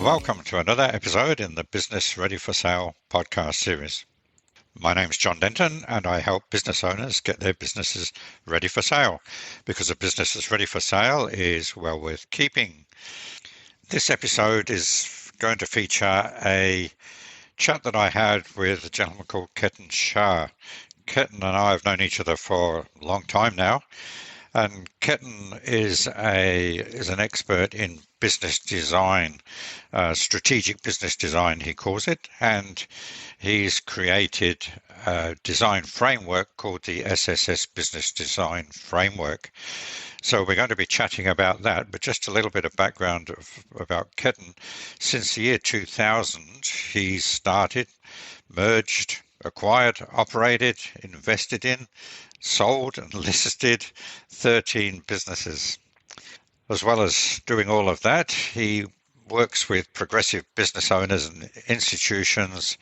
Welcome to another episode in the Business Ready for Sale podcast series. My name's John Denton, and I help business owners get their businesses ready for sale, because a business that's ready for sale is well worth keeping. This episode is going to feature a chat that I had with a gentleman called Ketan Shah. Ketan and I have known each other for a long time now, and Ketan is an expert in business design, strategic business design, he calls it, and he's created a design framework called the SSS Business Design Framework. So we're going to be chatting about that, but just a little bit of background about Ketan. Since the year 2000, he's started, merged, acquired, operated, invested in, sold and listed 13 businesses. As well as doing all of that, he works with progressive business owners and institutions,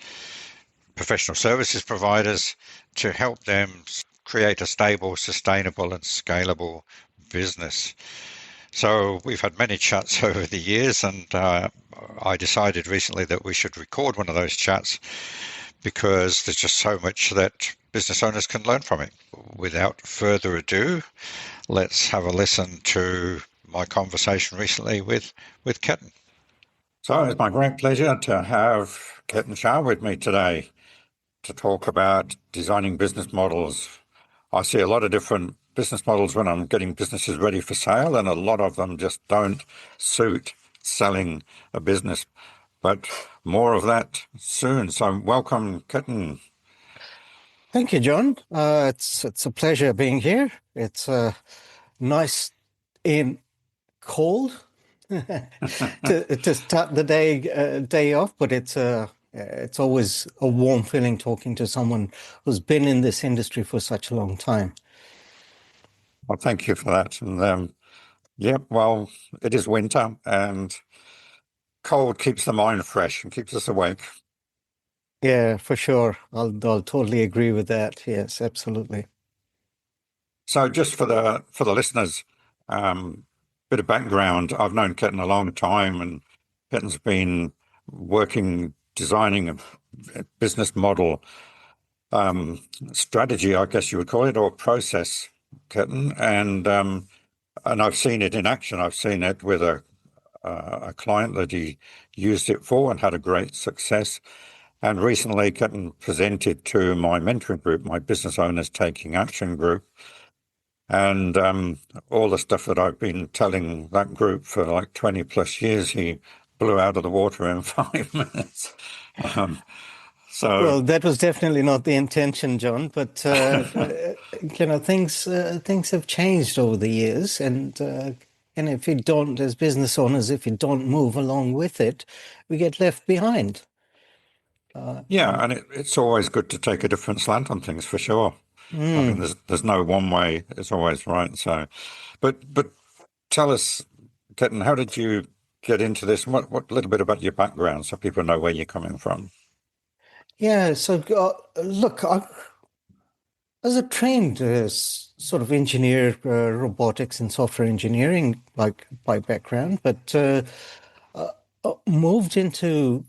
professional services providers, to help them create a stable, sustainable and scalable business. So we've had many chats over the years, and I decided recently that we should record one of those chats because there's just so much that business owners can learn from it. Without further ado, let's have a listen to my conversation recently with Ketan. So it's my great pleasure to have Ketan Shah with me today to talk about designing business models. I see a lot of different business models when I'm getting businesses ready for sale, and a lot of them just don't suit selling a business. But more of that soon. So welcome, Ketan. Thank you, John. It's a pleasure being here. It's nice and cold to start the day off, but it's always a warm feeling talking to someone who's been in this industry for such a long time. Well, thank you for that. And well, it is winter, and cold keeps the mind fresh and keeps us awake. Yeah, for sure. I'll totally agree with that. Yes, absolutely. So just for the listeners, bit of background. I've known Ketan a long time, and Ketan's been working, designing a business model, strategy, I guess you would call it, or process, Ketan. And I've seen it in action. I've seen it with a client that he used it for and had a great success. And recently, Ketan presented to my mentoring group, my Business Owners Taking Action group. And all the stuff that I've been telling that group for like 20 plus years, he blew out of the water in 5 minutes. Well, that was definitely not the intention, John, but things have changed over the years, and if you don't, as business owners, if you don't move along with it, we get left behind. And it's always good to take a different slant on things, for sure. I mean, there's no one way; it's always right. So, but tell us, Ketan, how did you get into this? What little bit about your background, so people know where you're coming from? Yeah. So, look, I was a trained sort of engineer, robotics and software engineering, like by background, but moved into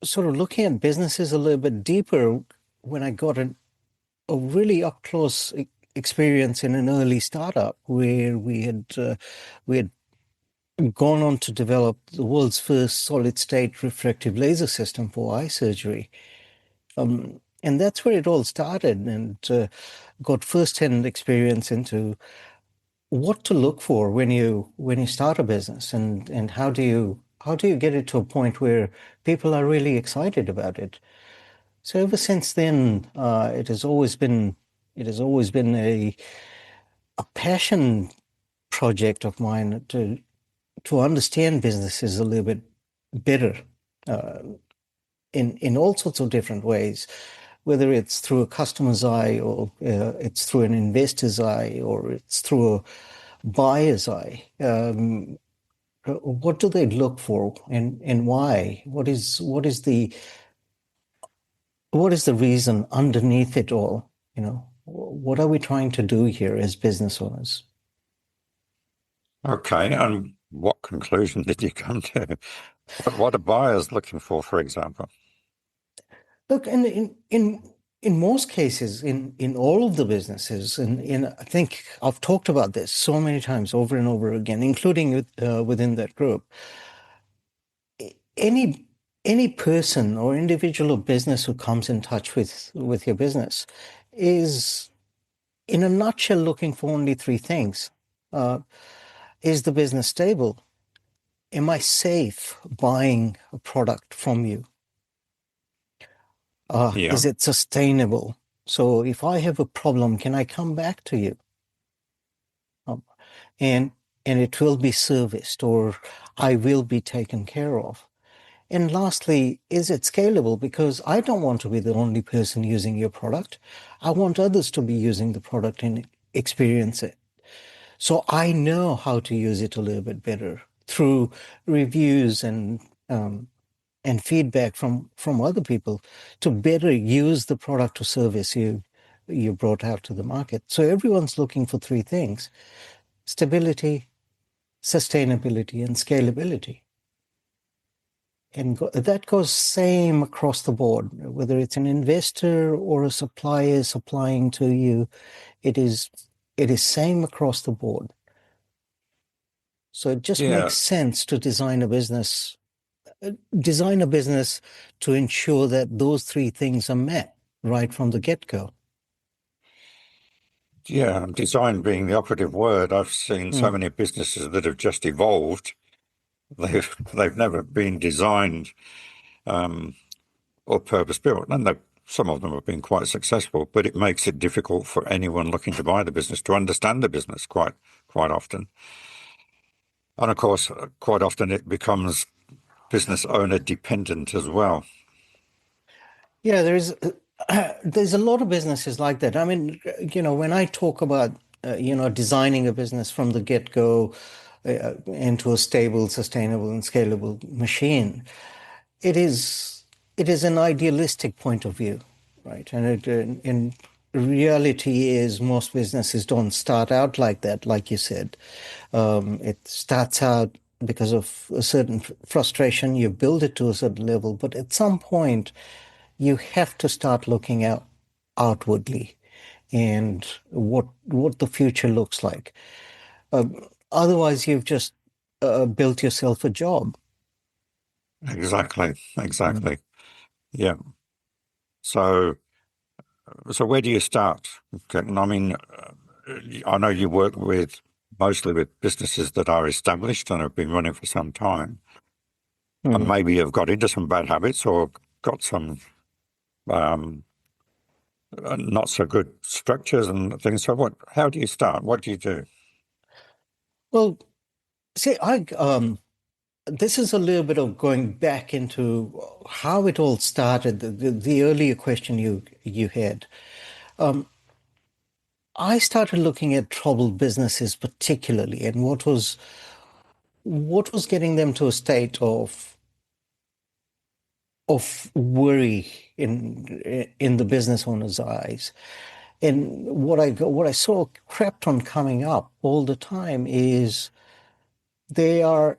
sort of looking at businesses a little bit deeper when I got a really up close experience in an early startup where we had gone on to develop the world's first solid state refractive laser system for eye surgery. And that's where it all started, and got first-hand experience into what to look for when you start a business, and how do you get it to a point where people are really excited about it. So ever since then, it has always been a passion project of mine to understand businesses a little bit better, in all sorts of different ways, whether it's through a customer's eye, or it's through an investor's eye, or it's through a buyer's eye. What do they look for, and why? What is the reason underneath it all? What are we trying to do here as business owners? Okay, and What conclusion did you come to? What are buyers looking for example? Look, in most cases, in all of the businesses, and I think I've talked about this so many times over and over again, including within that group. Any any person or individual or business who comes in touch with your business is, in a nutshell, looking for only three things. Uh, is the business stable? Am I safe buying a product from you? Yeah, Is it sustainable? So if I have a problem, can I come back to you? Um, and it will be serviced, or I will be taken care of. And lastly, is it scalable? Because I don't want to be the only person using your product. I want others to be using the product and experience it. So I know how to use it a little bit better through reviews um, and feedback from other people to better use the product or service you brought out to the market. So everyone's looking for three things: stability, sustainability, and scalability. And that goes same across the board, whether it's an investor or a supplier supplying to you. It is it is same across the board. So it just yeah, makes sense to design a business to ensure that those three things are met right from the get-go. yeah. Design being the operative word. I've seen so Mm, many businesses that have just evolved. They've never been designed or purpose built, and some of them have been quite successful. But it makes it difficult for anyone looking to buy the business to understand the business quite often. And of course, quite often it becomes business owner dependent as well. yeah, there's a lot of businesses like that. I mean, when I talk about designing a business from the get-go into a stable, sustainable, and scalable machine, it is it is an idealistic point of view, right? And in reality is most businesses don't start out like that, like you said. It starts out because of a certain frustration. You build it to a certain level, but at some point, you have to start looking out outwardly and what the future looks like. Otherwise, you've just built yourself a job. Exactly, Mm. exactly. Yeah. So, so where do you start? Okay. I mean, I know you work with mostly with businesses that are established and have been running for some time, and Mm. maybe have got into some bad habits or got some um, not so good structures and things. So, how do you start? What do you do? Well, see, I this is a little bit of going back into how it all started. The earlier question you had. I started looking at troubled businesses particularly, and what was getting them to a state of worry in the business owner's eyes. And what I saw crept on coming up all the time is they are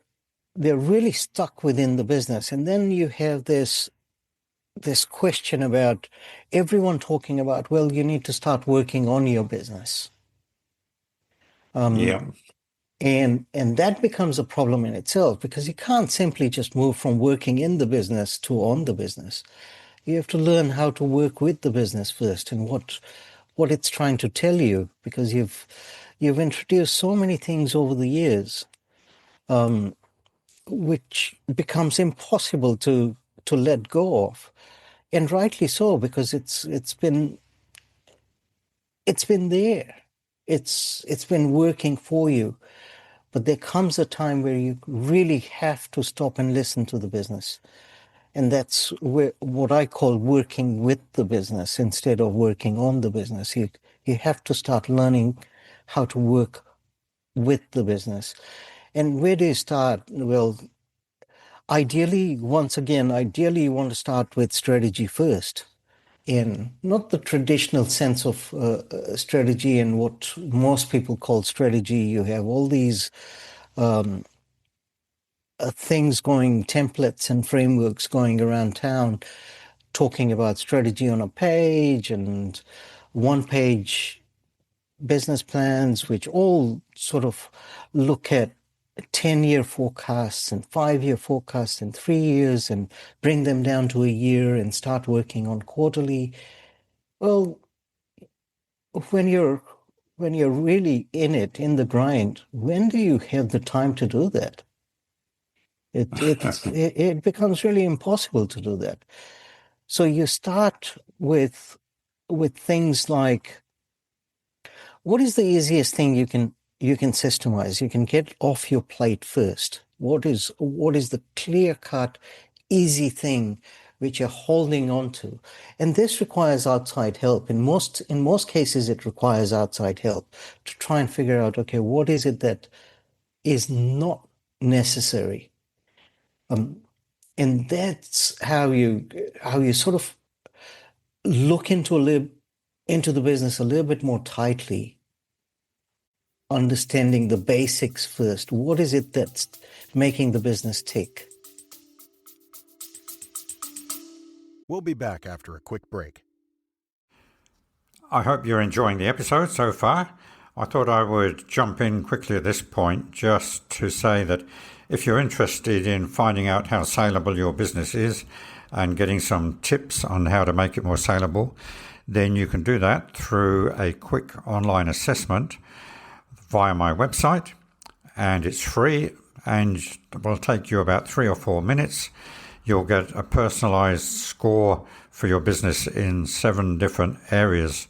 they're really stuck within the business. And then you have this question about everyone talking about, well, you need to start working on your business. Um, Yeah, and that becomes a problem in itself because you can't simply just move from working in the business to on the business. You have to learn how to work with the business first and what it's trying to tell you because you've introduced so many things over the years, which becomes impossible to let go of. And rightly so, because it's been there. It's been working for you. But there comes a time where you really have to stop and listen to the business. And that's where what I call working with the business instead of working on the business. You have to start learning how to work with the business. And where do you start? Well, ideally, you want to start with strategy first. In not the traditional sense of strategy and what most people call strategy. You have all these templates and frameworks going around town, talking about strategy on a page and one-page business plans, which all sort of look at 10-year forecasts and 5-year forecasts and 3 years and bring them down to a year and start working on quarterly. Well, when you're really in it, in the grind, when do you have the time to do that? It becomes really impossible to do that. So you start with things like, what is the easiest thing you can systemize? You can get off your plate first. What is the clear-cut, easy thing which you're holding on to? And this requires outside help. In most cases, it requires outside help to try and figure out, okay, what is it that is not necessary? And that's how you sort of look into the business a little bit more tightly, understanding the basics first. What is it that's making the business tick? We'll be back after a quick break. I hope you're enjoying the episode so far. I thought I would jump in quickly at this point just to say that if you're interested in finding out how saleable your business is and getting some tips on how to make it more saleable, then you can do that through a quick online assessment via my website, and it's free and will take you about 3 or 4 minutes. You'll get a personalized score for your business in 7 different areas,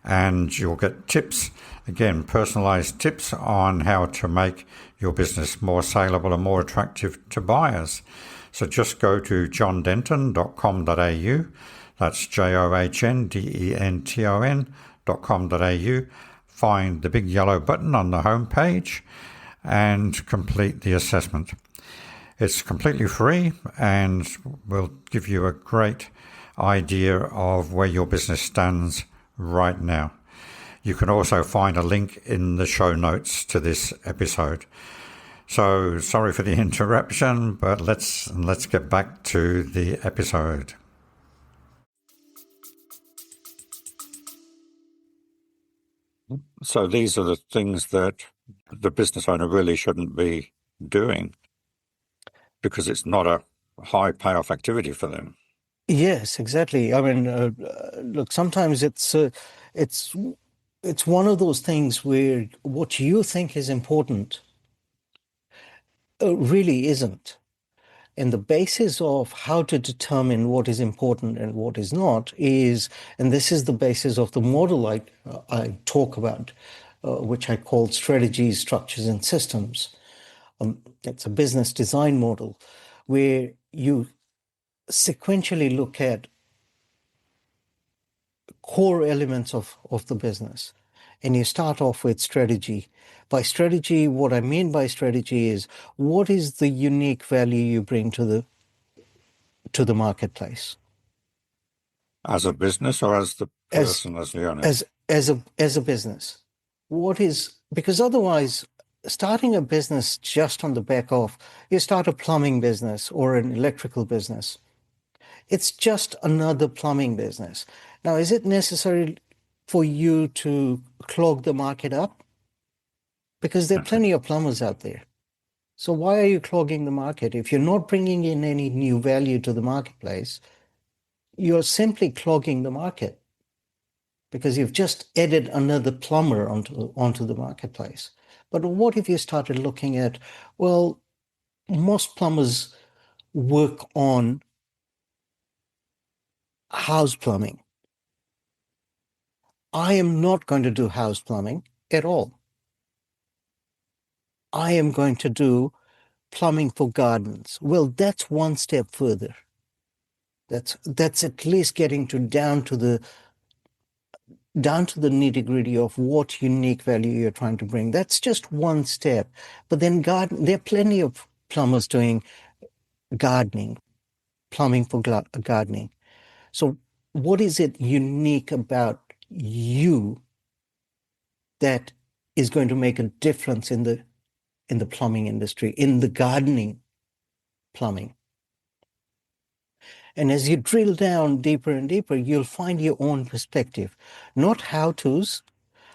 and you'll get tips, again, personalized tips on how to make your business more saleable and more attractive to buyers. So just go to johndenton.com.au. That's JOHNDENTON.com.au. Find the big yellow button on the home page and complete the assessment. It's completely free and will give you a great idea of where your business stands right now. You can also find a link in the show notes to this episode. So sorry for the interruption, but let's get back to the episode. So these are the things that the business owner really shouldn't be doing because it's not a high payoff activity for them. Yes, exactly. I mean, look, sometimes it's one of those things where what you think is important really isn't. And the basis of how to determine what is important and what is not is, and this is the basis of the model I talk about, which I call strategies, structures, and systems. It's a business design model where you sequentially look at core elements of the business. And you start off with strategy. By strategy, what I mean by strategy is, what is the unique value you bring to the marketplace? As a business or as the person, as the owner? As a business. Because otherwise, starting a business just on the back of, you start a plumbing business or an electrical business. It's just another plumbing business. Now, is it necessary for you to clog the market up? Because there are plenty of plumbers out there. So why are you clogging the market? If you're not bringing in any new value to the marketplace, you're simply clogging the market because you've just added another plumber onto the marketplace. But what if you started looking at, well, most plumbers work on house plumbing. I am not going to do house plumbing at all. I am going to do plumbing for gardens. Well, that's one step further. That's at least getting down to the nitty-gritty of what unique value you're trying to bring. That's just one step. But then there are plenty of plumbers doing gardening, plumbing for gardening. So what is it unique about you that is going to make a difference in the plumbing industry, in the gardening plumbing. And as you drill down deeper and deeper, you'll find your own perspective, not how-tos.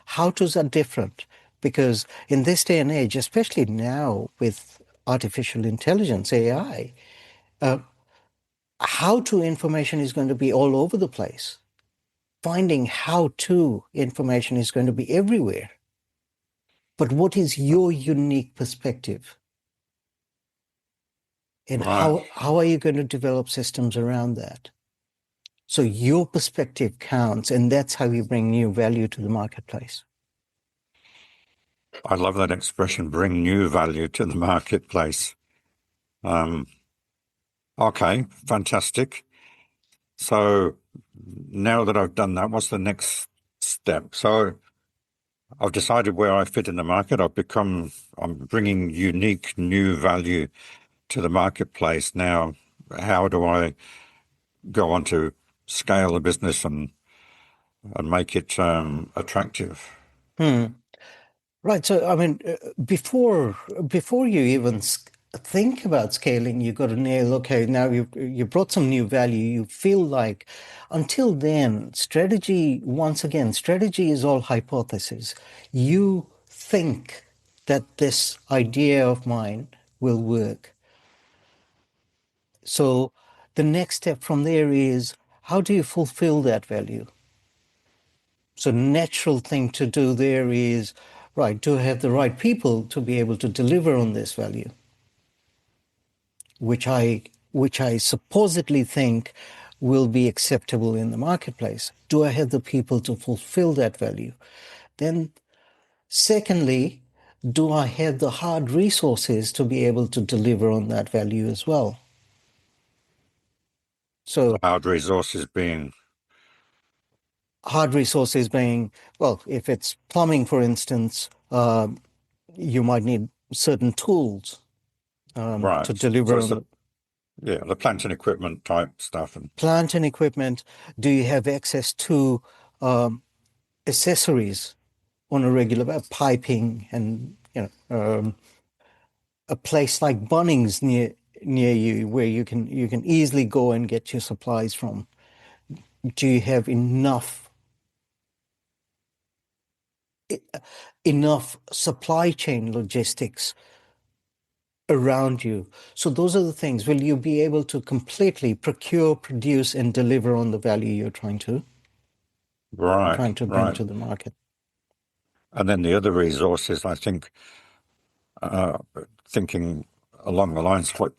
How-tos are different because in this day and age, especially now with artificial intelligence, AI, how-to information is going to be all over the place. Finding how-to information is going to be everywhere. But what is your unique perspective? And Right. how are you going to develop systems around that? So your perspective counts, and that's how you bring new value to the marketplace. I love that expression, bring new value to the marketplace. Okay, fantastic. So now that I've done that, what's the next step? So I've decided where I fit in the market. I'm bringing unique new value to the marketplace. Now, how do I go on to scale the business and make it attractive? Right. So, I mean, before you even think about scaling, you got to nail, okay, now you brought some new value. You feel like until then, once again, strategy is all hypothesis. You think that this idea of mine will work. So the next step from there is how do you fulfill that value? So natural thing to do there is, right, to have the right people to be able to deliver on this value, which I supposedly think will be acceptable in the marketplace. Do I have the people to fulfill that value? Then secondly, do I have the hard resources to be able to deliver on that value as well? So Hard resources being hard resources being, well, if it's plumbing, for instance, you might need certain tools to right. So deliver it's on the the plant and equipment type stuff. And plant and equipment. Do you have access to accessories on a regular piping and a place like Bunnings near you where you can easily go and get your supplies from? Do you have enough supply chain logistics around you? So those are the things. Will you be able to completely procure, produce, and deliver on the value you're trying to right, bring right. to the market? And then the other resources, I think, uh, thinking along the lines of what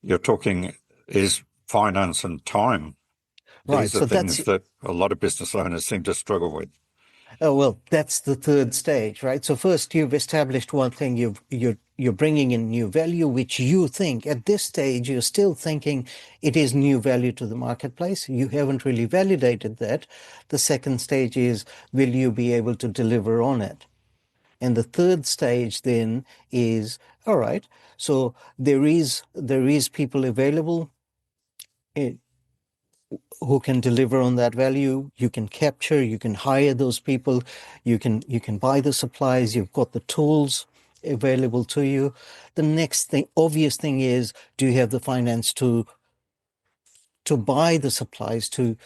you're talking is finance and time. Right. These are So that's things that a lot of business owners seem to struggle with. oh well, that's the third stage, right? So first you've established one thing. You're bringing in new value, which you think at this stage you're still thinking it is new value to the marketplace. You haven't really validated that. The second stage is will you be able to deliver on it? And the third stage then is all right. So there is people available who can deliver on that value. You can capture, you can hire those people, you can buy the supplies, you've got the tools available to you. The next thing, obvious thing is, do you have the finance to buy the supplies, to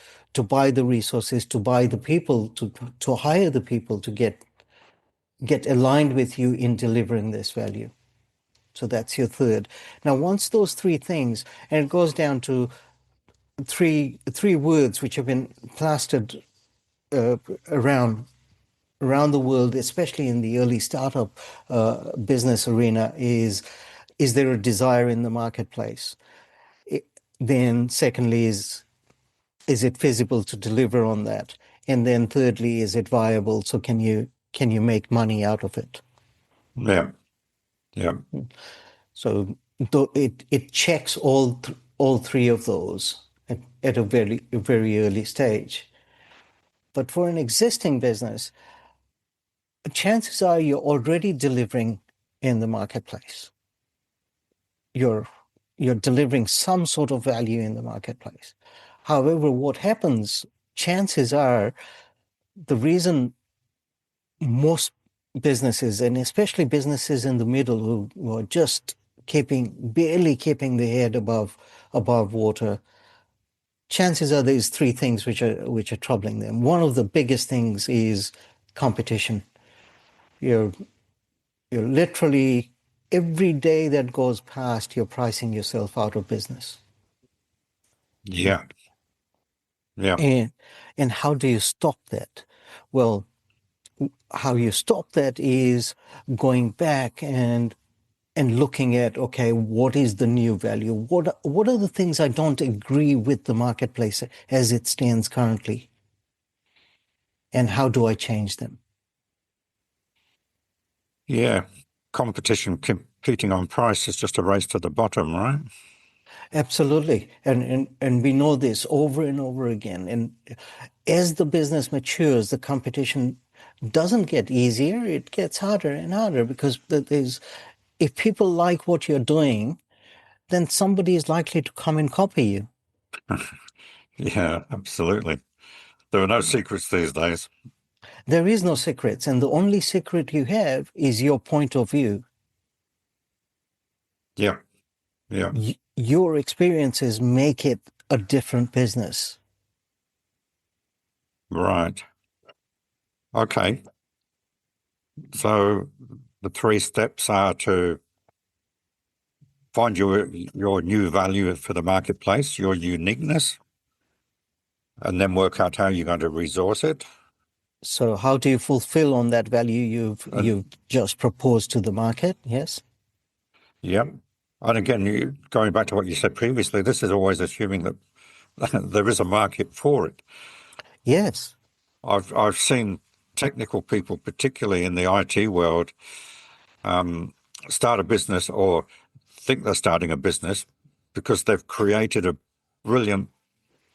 buy the resources, to buy the people, to hire the people to get aligned with you in delivering this value? So that's your third. Now, once those three things, and it goes down to three words which have been plastered around the world, especially in the early startup business arena, is there a desire in the marketplace? Then secondly is it feasible to deliver on that? And then thirdly, is it viable? So can you make money out of it? Yeah, yeah. So it checks all three of those at a very early stage. But for an existing business, chances are you're already delivering in the marketplace. You're delivering some sort of value in the marketplace. However, what happens, chances are, the reason most businesses, and especially businesses in the middle who are just barely keeping the head above water, chances are there's three things which are troubling them. One of the biggest things is competition. You're you're literally every day that goes past, you're pricing yourself out of business. Yeah. Yeah. And how do you stop that? Well, how you stop that is going back and looking at, okay, what is the new value? What are the things I don't agree with the marketplace as it stands currently? And how do I change them? Yeah. Competition competing on price is just a race to the bottom, right? Absolutely. And we know this over and over again. And as the business matures, the competition doesn't get easier, it gets harder and harder because if people like what you're doing, then somebody is likely to come and copy you. Yeah, absolutely. There are no secrets these days. There is no secrets, and the only secret you have is your point of view. Yeah. Yeah. Your experiences make it a different business. Right. Okay. So the three steps are to find your new value for the marketplace, your uniqueness, and then work out how you're going to resource it. So how do you fulfill on that value And you've just proposed to the market? Yes. yeah. And again, going back to what you said previously, this is always assuming that there is a market for it. Yes. I've seen technical people, particularly in the IT world, start a business or think they're starting a business because they've created a brilliant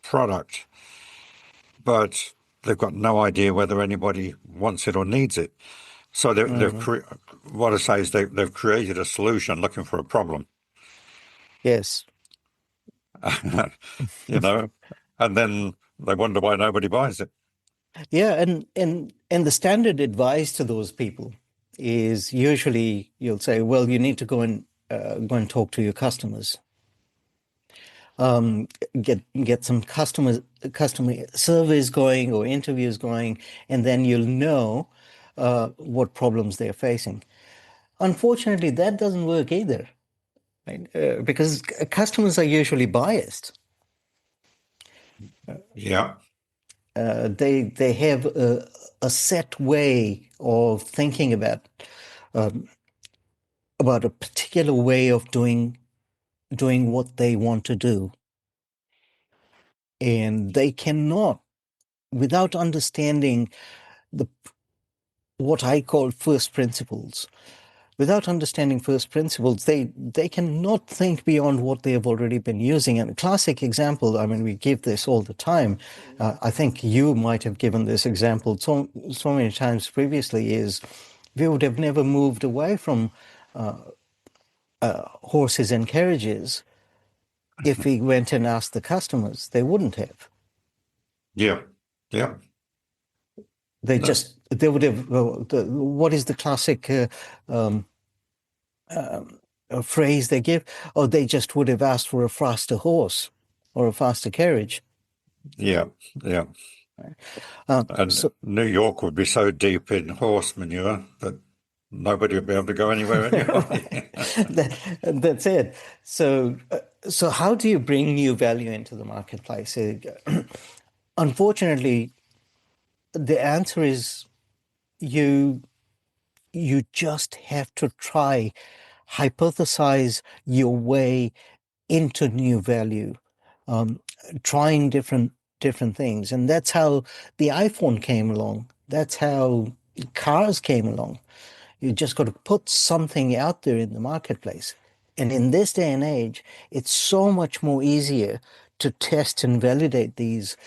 product, but they've got no idea whether anybody wants it or needs it. So what I say is they've created a solution looking for a problem, Yes. you know, and then they wonder why nobody buys it. Yeah, and the standard advice to those people is usually you'll say, well, you need to go and talk to your customers, um, get some customer surveys going or interviews going, and then you'll know what problems they're facing. Unfortunately, that doesn't work either, right? Because customers are usually biased. Yeah, They have a set way of thinking about a particular way of doing what they want to do, and they cannot, without understanding the what I call first principles. Without understanding first principles, they cannot think beyond what they have already been using. And a classic example, I mean, we give this all the time. I think you might have given this example so many times previously. Is we would have never moved away from horses and carriages if we went and asked the customers. They wouldn't have. yeah, yeah. No, They would have. What is the classic phrase they give? Oh, they just would have asked for a faster horse or a faster carriage. yeah, yeah. And So New York would be so deep in horse manure that nobody would be able to go anywhere anyway. that's it. So how do you bring new value into the marketplace? Unfortunately, the answer is you you just have to try hypothesize your way into new value, um, trying different things, and that's how the iPhone came along. That's how cars came along. You just got to put something out there in the marketplace, and in this day and age, it's so much more easier to test and validate these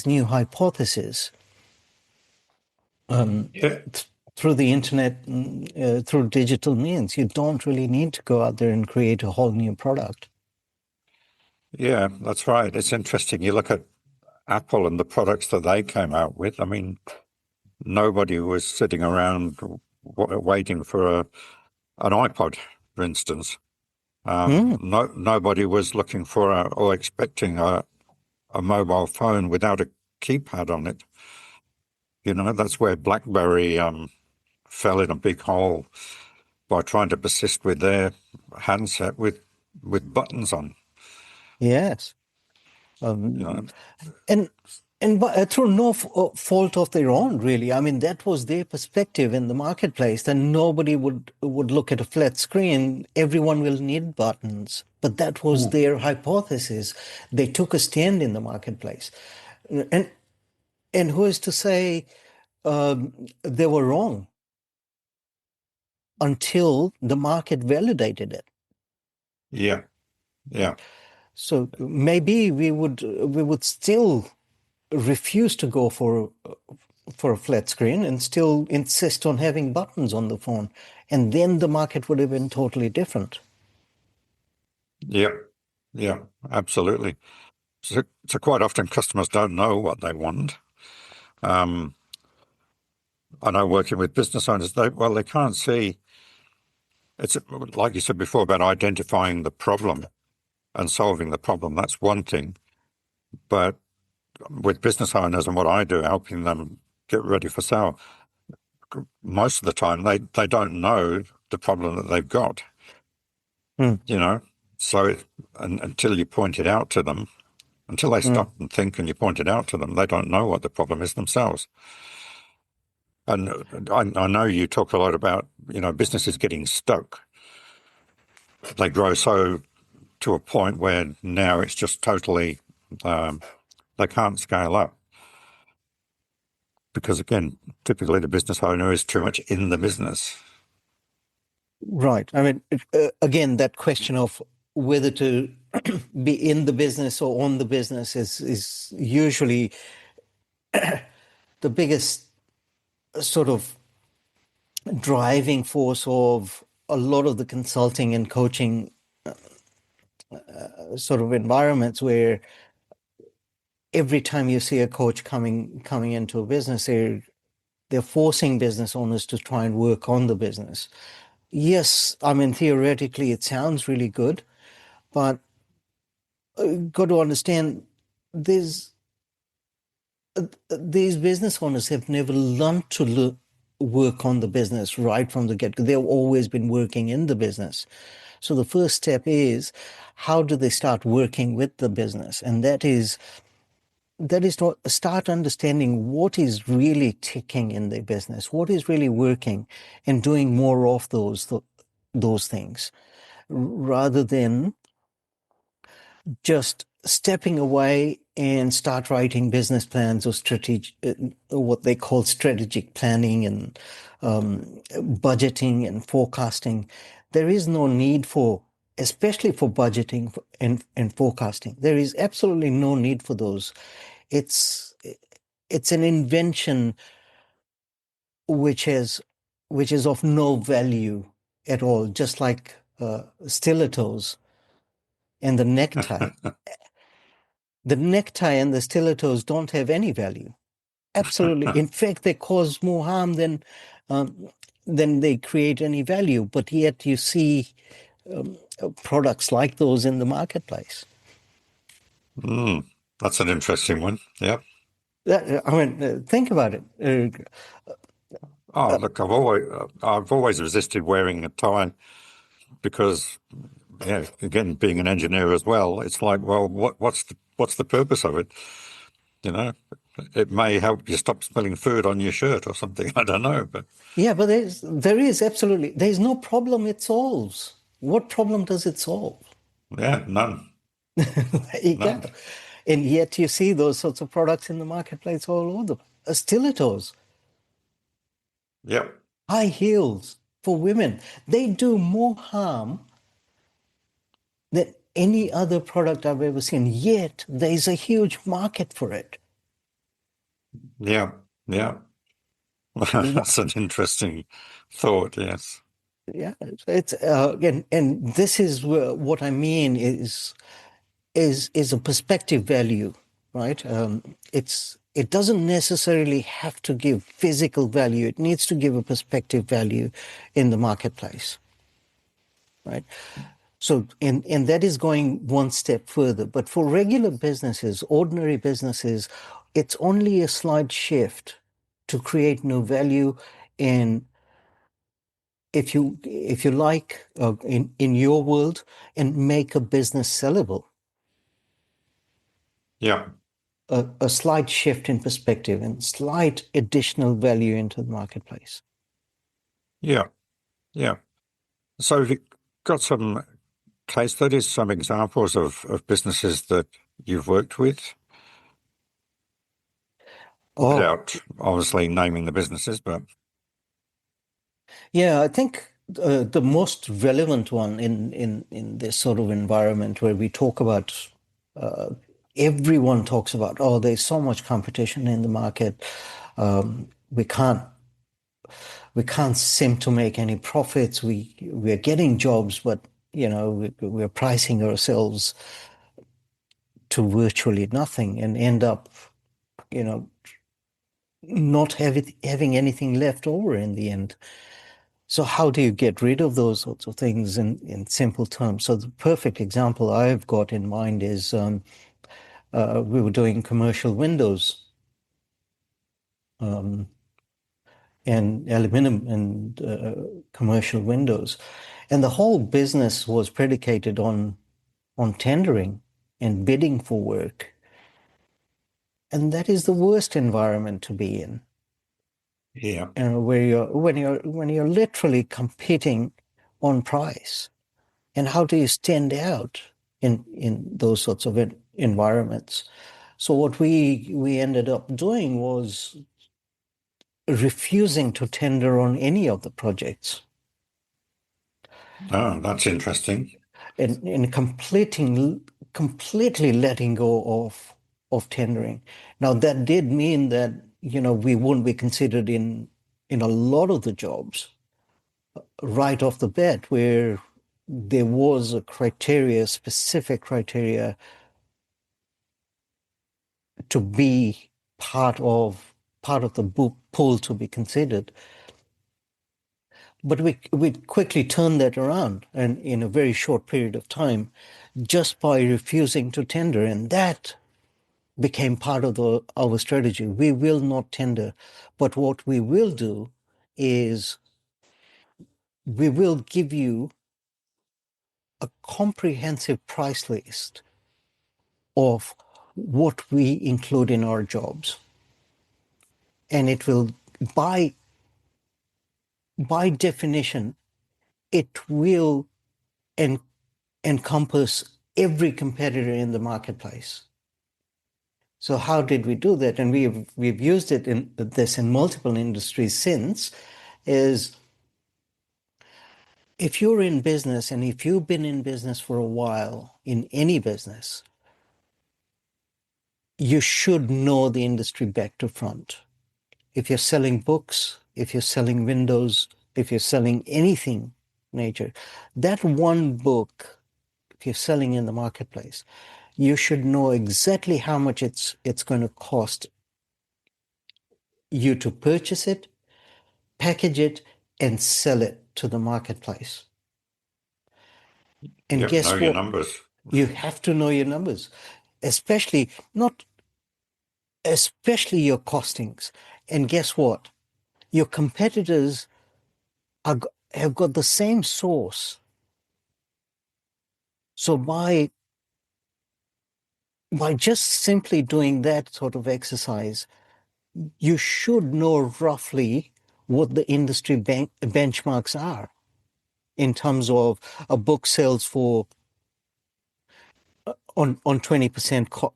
new hypotheses Yeah, through the internet, through digital means. You don't really need to go out there and create a whole new product. yeah, that's right. It's interesting. You look at Apple and the products that they came out with. I mean, nobody was sitting around waiting for an iPod, for instance. Mm. Nobody was looking for or expecting a mobile phone without a keypad on it. That's where BlackBerry fell in a big hole by trying to persist with their handset with buttons on. Yes. You know, And through no fault of their own, really. I mean, that was their perspective in the marketplace. That nobody would look at a flat screen. Everyone will need buttons. But that was their hypothesis. They took a stand in the marketplace, and who is to say they were wrong until the market validated it? yeah, yeah, So maybe we would still refuse to go for a flat screen and still insist on having buttons on the phone. And then the market would have been totally different. yeah, yeah, absolutely. So quite often customers don't know what they want. Um, I know working with business owners, they can't see. It's like you said before about identifying the problem and solving the problem. That's one thing. But with business owners and what I do, helping them get ready for sale, most of the time they don't know the problem that they've got. Mm, So until you point it out to them, until they mm. stop and think and you point it out to them, they don't know what the problem is themselves. And I know you talk a lot about, businesses getting stuck. They grow so to a point where now it's just totally, they can't scale up. Because again, typically the business owner is too much in the business. Right. I mean, again, that question of whether to be in the business or on the business is usually the biggest sort of driving force of a lot of the consulting and coaching sort of environments, where every time you see a coach coming into a business, they're forcing business owners to try and work on the business. Yes, I mean, theoretically it sounds really good, but got to understand, there's these business owners have never learned to work on the business right from the get-go. They've always been working in the business. So the first step is, how do they start working with the business? And that is to start understanding what is really ticking in their business, what is really working, and doing more of those things, rather than just stepping away and start writing business plans or what they call strategic planning and budgeting and forecasting. There is no need for, especially for budgeting and forecasting. There is absolutely no need for those. It's it's an invention which is of no value at all, just like stilettos and the necktie. The necktie and the stilettos don't have any value. Absolutely. In fact, they cause more harm um, than they create any value. But yet you see products like those in the marketplace. That's an interesting one. Yep. I mean, think about it. Oh, look, I've always resisted wearing a tie because, yeah, again, being an engineer as well, it's like, well, what's the purpose of it? You know, it may help you stop spilling food on your shirt or something. I don't know, but Yeah, but there is absolutely, there's no problem it solves. What problem does it solve? yeah, none, There you go. none. And yet you see those sorts of products in the marketplace all over. Stilettos, Yep. high heels for women, they do more harm than any other product I've ever seen. Yet there's a huge market for it. Yeah. Yeah. That's an interesting thought. Yes. Yeah, it's and this is what I mean is a perspective value, right? It doesn't necessarily have to give physical value. It needs to give a perspective value in the marketplace, right? So, and that is going one step further. But for regular businesses, ordinary businesses, it's only a slight shift to create new value in, if you like, in your world, and make a business sellable. Yeah. A slight shift in perspective and slight additional value into the marketplace. Yeah. Yeah. So have you got some case studies, some examples of businesses that you've worked with, Oh, without obviously naming the businesses, but yeah, I think the most relevant one in this sort of environment where we talk about, uh, everyone talks about, oh, there's so much competition in the market. We can't seem to make any profits. We're getting jobs, but we're pricing ourselves to virtually nothing and end up, you know, not having anything left over in the end. So how do you get rid of those sorts of things in simple terms? So the perfect example I've got in mind is, we were doing commercial windows, um, and aluminum and commercial windows. And the whole business was predicated on tendering and bidding for work. And that is the worst environment to be in. yeah. Where when you're literally competing on price. And how do you stand out in those sorts of environments? So what we ended up doing was refusing to tender on any of the projects Oh, that's interesting. and completely letting go of tendering. Now that did mean that we wouldn't be considered in a lot of the jobs right off the bat, where there was a specific criteria to be part of the book pool to be considered. But we quickly turned that around, and in a very short period of time, just by refusing to tender, and that became part of our strategy. We will not tender, but what we will do is we will give you a comprehensive price list of what we include in our jobs, and it will, by definition, it will en- encompass every competitor in the marketplace. So how did we do that? And we've used it in multiple industries since. Is, if you're in business and if you've been in business for a while, in any business, you should know the industry back to front. If you're selling books, if you're selling windows, if you're selling anything nature, that one book, if you're selling in the marketplace, you should know exactly how much it's going to cost you to purchase it, package it, and sell it to the marketplace. And Yep, know guess your what? numbers. You have to know your numbers, especially not especially your costings. And guess what? Your competitors have got the same source. So by just simply doing that sort of exercise, you should know roughly what the industry benchmarks are in terms of a book sells for on 20%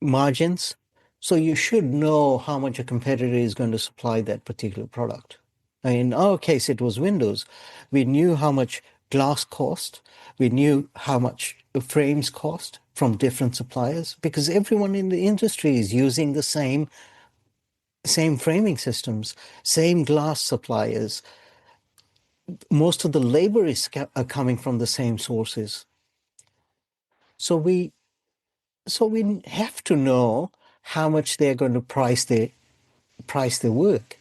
margins. So you should know how much a competitor is going to supply that particular product. In our case, it was Windows. We knew how much glass cost. We knew how much the frames cost from different suppliers, because everyone in the industry is using the same framing systems, same glass suppliers. Most of the labor are coming from the same sources. So we have to know how much they're going to price their work.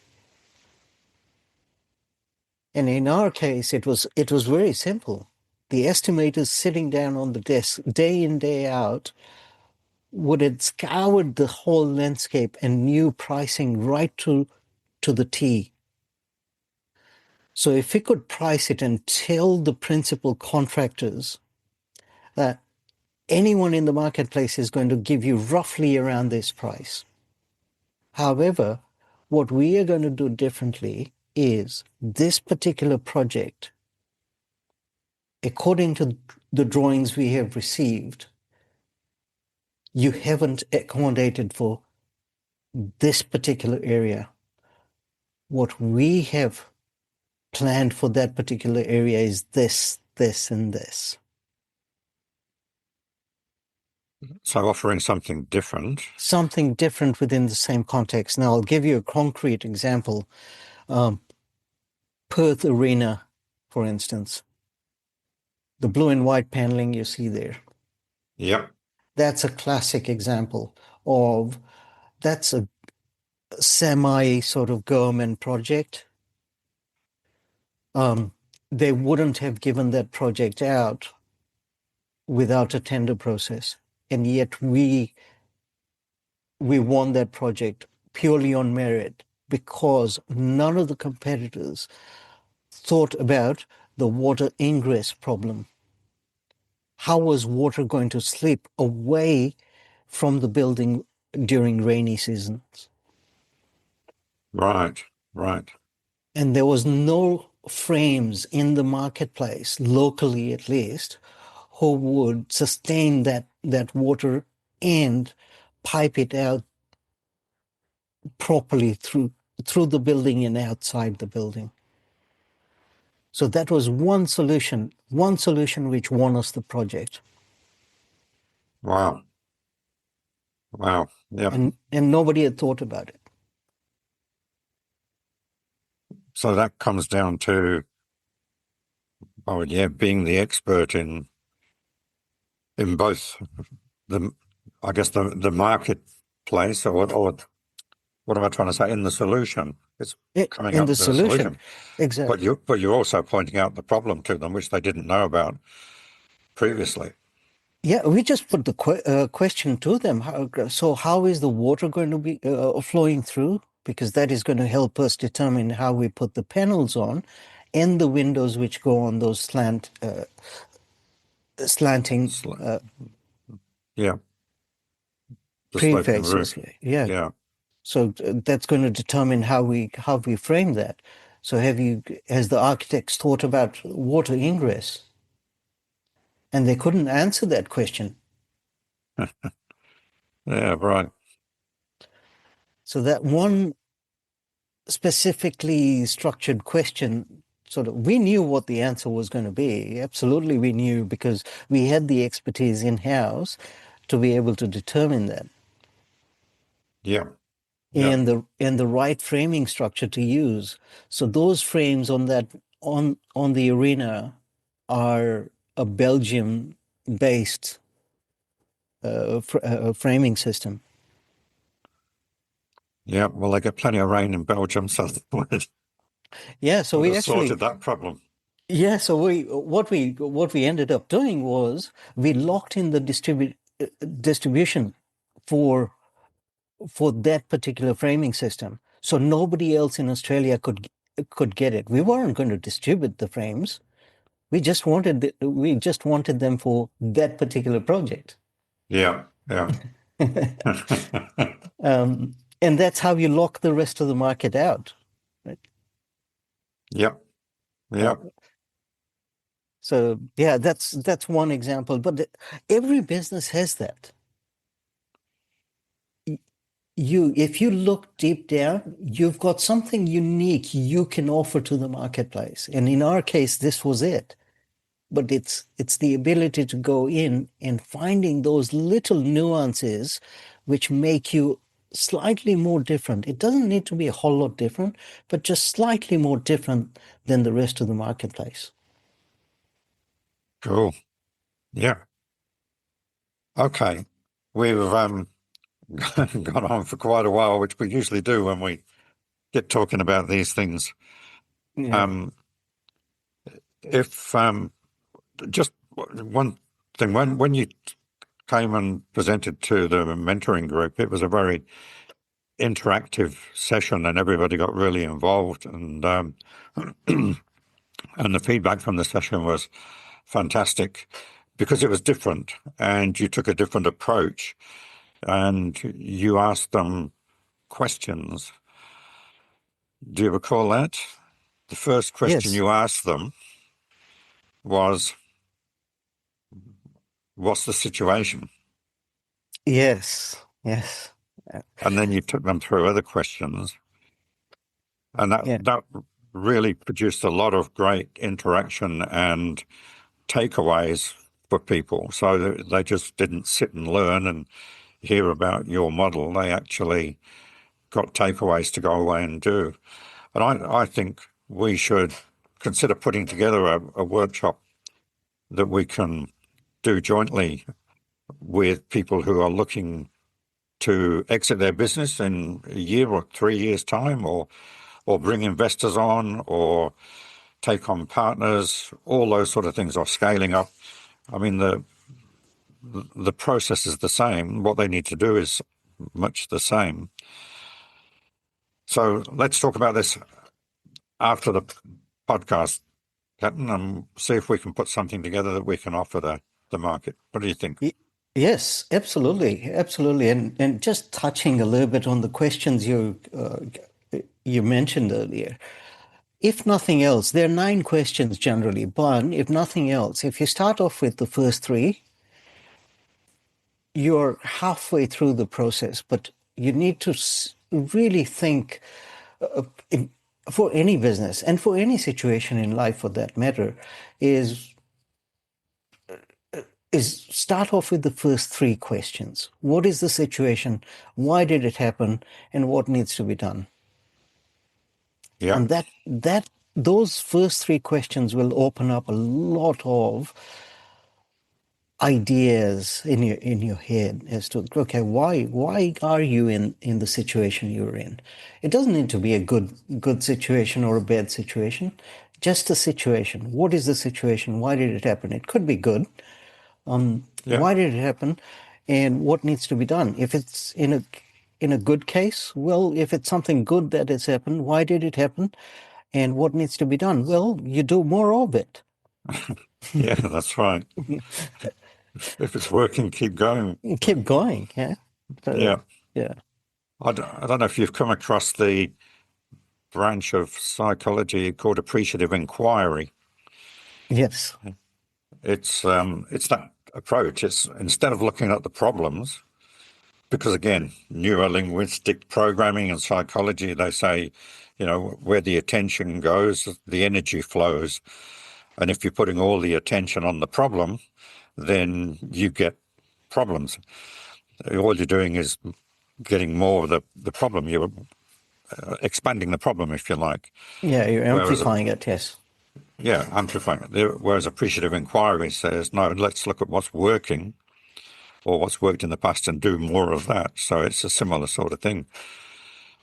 And in our case, it was very simple. the estimators sitting down on the desk day in, day out would have scoured the whole landscape and knew pricing right to the T. So if we could price it and tell the principal contractors that anyone in the marketplace is going to give you roughly around this price. However, what we are going to do differently is this particular project, according to the drawings we have received, you haven't accommodated for this particular area. What we have planned for that particular area is this, this, and this. So offering something different. Something different within the same context. Now, I'll give you a concrete example. Perth Arena, for instance. The blue and white paneling you see there. Yep. That's a classic example of, that's a semi sort of government project. They wouldn't have given that project out without a tender process. And yet we won that project purely on merit because none of the competitors thought about the water ingress problem. How was water going to slip away from the building during rainy seasons? Right, right. And there was no frames in the marketplace, locally at least, who would sustain that water and pipe it out properly through the building and outside the building. So that was one solution which won us the project. Wow. Wow. Yeah. And nobody had thought about it. So that comes down to, being the expert in both the, I guess the marketplace, or what am I trying to say? In the solution, it's coming In up the with a solution, exactly. But you're also pointing out the problem to them, which they didn't know about previously. Yeah, we just put the question to them. How is the water going to be flowing through? Because that is going to help us determine how we put the panels on and the windows which go on those slanting Yeah. The sloping prefaces. roof. Yeah. Yeah. So that's going to determine how we frame that. So has the architects thought about water ingress? And they couldn't answer that question. Yeah, right. So that one specifically structured question, sort of, we knew what the answer was going to be. Absolutely, we knew, because we had the expertise in-house to be able to determine that. Yeah. Yeah. And the right framing structure to use. So those frames on the arena are a Belgium-based framing system. Yeah. Well, they get plenty of rain in Belgium, so they So would we have actually sorted that problem. Yeah, so what we ended up doing was we locked in the distribution for that particular framing system, so nobody else in Australia could get it. We weren't going to distribute the frames. We just wanted them for that particular project. Yeah. Yeah. And that's how you lock the rest of the market out. Right? Yep. Yep. So yeah, that's one example, but every business has that. If you look deep down, you've got something unique you can offer to the marketplace. And in our case, this was it. But it's the ability to go in and finding those little nuances which make you slightly more different. It doesn't need to be a whole lot different, but just slightly more different than the rest of the marketplace. Cool. Yeah. Okay. We've gone on for quite a while, which we usually do when we get talking about these things. Yeah. If just one thing, when you came and presented to the mentoring group, it was a very interactive session and everybody got really involved, and and the feedback from the session was fantastic because it was different and you took a different approach and you asked them questions. Do you recall that? The first question Yes, you asked them was, what's the situation? yes, yes. And then you took them through other questions, and Yeah, that really produced a lot of great interaction and takeaways for people. So they just didn't sit and learn and hear about your model. They actually got takeaways to go away and do. And I think we should consider putting together a workshop that we can do jointly with people who are looking to exit their business in a year or 3 years' time, or bring investors on, or take on partners, all those sort of things, or scaling up. I mean, the process is the same. What they need to do is much the same. So let's talk about this after the podcast, Ketan, and see if we can put something together that we can offer the market. What do you think? yes, absolutely, absolutely. And just touching a little bit on the questions you mentioned earlier. If nothing else, there are 9 questions generally. But if nothing else, if you start off with the first 3, you're halfway through the process. But you need to really think for any business and for any situation in life, for that matter, is start off with the first 3 questions. What is the situation? Why did it happen? And what needs to be done? Yeah. And those first 3 questions will open up a lot of ideas in your head as to, okay, why are you in the situation you're in? It doesn't need to be a good situation or a bad situation, just a situation. What is the situation? Why did it happen? It could be good. Yeah. Why did it happen, and what needs to be done? If it's in a good case, well, if it's something good that has happened, why did it happen, and what needs to be done? Well, you do more of it. Yeah, that's right. If it's working, keep going. Keep going. Yeah. So, Yeah. yeah. I don't know if you've come across the branch of psychology called appreciative inquiry. Yes. It's that approach. It's instead of looking at the problems, because again, neuro-linguistic programming and psychology, they say, where the attention goes, the energy flows. And if you're putting all the attention on the problem, then you get problems. All you're doing is getting more of the problem. You're expanding the problem, if you like. Yeah. You're Whereas, amplifying it. Yes. yeah, amplifying it. Whereas appreciative inquiry says, no, let's look at what's working or what's worked in the past and do more of that. So it's a similar sort of thing.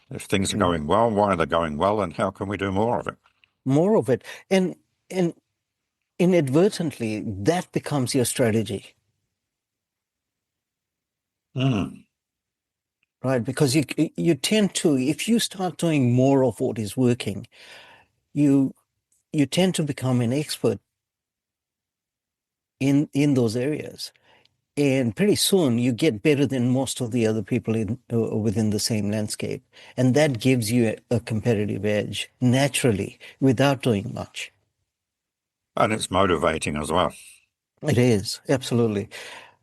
If things are Yeah. going well, why are they going well, and how can we do more of it? More of it, and inadvertently, that becomes your strategy. Mm. Right? Because you tend to, if you start doing more of what is working, you you tend to become an expert in those areas, and pretty soon you get better than most of the other people within the same landscape, and that gives you a competitive edge naturally without doing much. And it's motivating as well. It is absolutely.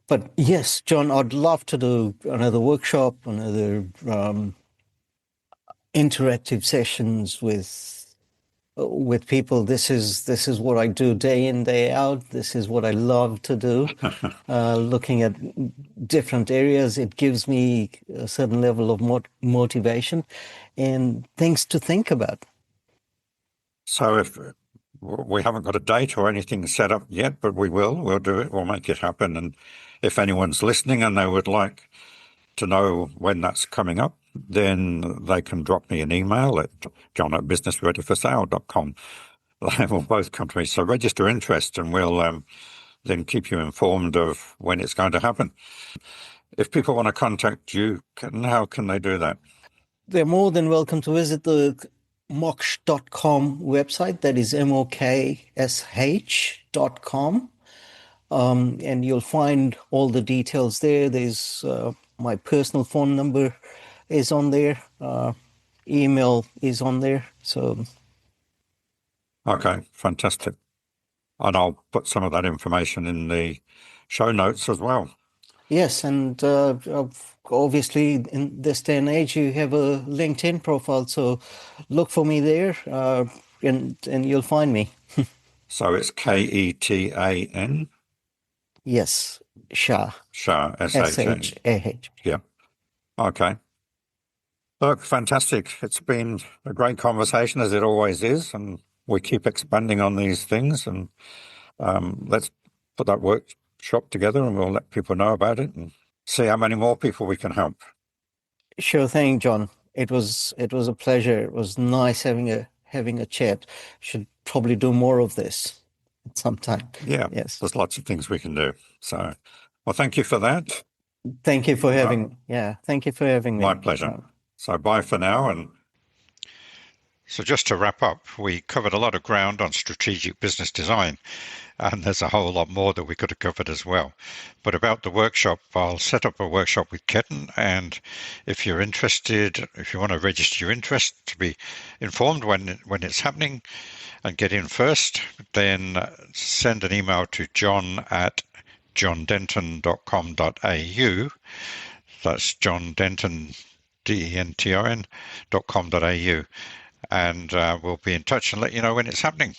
But yes, John, I'd love to do another workshop, another interactive sessions with people. This is what I do day in, day out. This is what I love to do. Looking at different areas, it gives me a certain level of motivation and things to think about. So if we haven't got a date or anything set up yet, but we'll do it. We'll make it happen. And if anyone's listening and they would like to know when that's coming up, then they can drop me an email at john@businessreadyforsale.com. They will both come to me. So register interest and we'll then keep you informed of when it's going to happen. If people want to contact you, how can they do that? They're more than welcome to visit the moksh.com website. That is moksh.com. And you'll find all the details there. There's my personal phone number is on there. Email is on there. So, okay, fantastic. And I'll put some of that information in the show notes as well. yes, and obviously in this day and age, you have a LinkedIn profile. So look for me there, and you'll find me. So it's Ketan. Yes, Shah. Shah, S-H-A. S-H-A-H. Yeah. Okay. Look, fantastic. It's been a great conversation, as it always is, and we keep expanding on these things. And let's put that workshop together, and we'll let people know about it and see how many more people we can help. Sure thing, John. It was a pleasure. It was nice having a chat. Should probably do more of this at some time. Yeah. Yes. There's lots of things we can do. So, well, thank you for that. Thank you for having. Thank you for having me. My pleasure. So bye for now. And so just to wrap up, we covered a lot of ground on strategic business design, and there's a whole lot more that we could have covered as well. But about the workshop, I'll set up a workshop with Ketan, and if you're interested, if you want to register your interest to be informed when it's happening and get in first, then send an email to john@johndenton.com.au. That's John Denton, denton.com.au, and we'll be in touch and let you know when it's happening.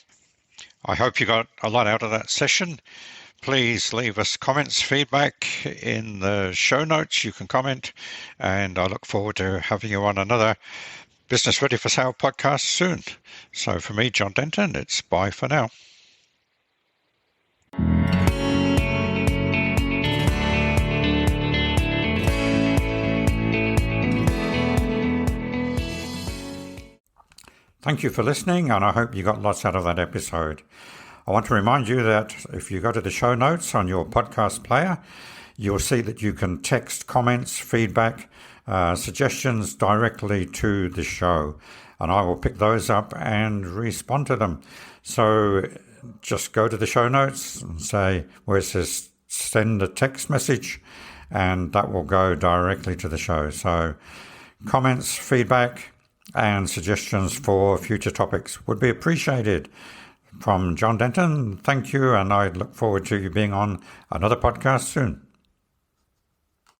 I hope you got a lot out of that session. Please leave us comments, feedback in the show notes. You can comment, and I look forward to having you on another Business Ready for Sale podcast soon. So for me, John Denton, it's bye for now. Thank you for listening, and I hope you got lots out of that episode. I want to remind you that if you go to the show notes on your podcast player, you'll see that you can text comments, feedback, suggestions directly to the show, and I will pick those up and respond to them. So just go to the show notes and say where it says send a text message, and that will go directly to the show. So comments, feedback, and suggestions for future topics would be appreciated. From John Denton, thank you, and I look forward to you being on another podcast soon.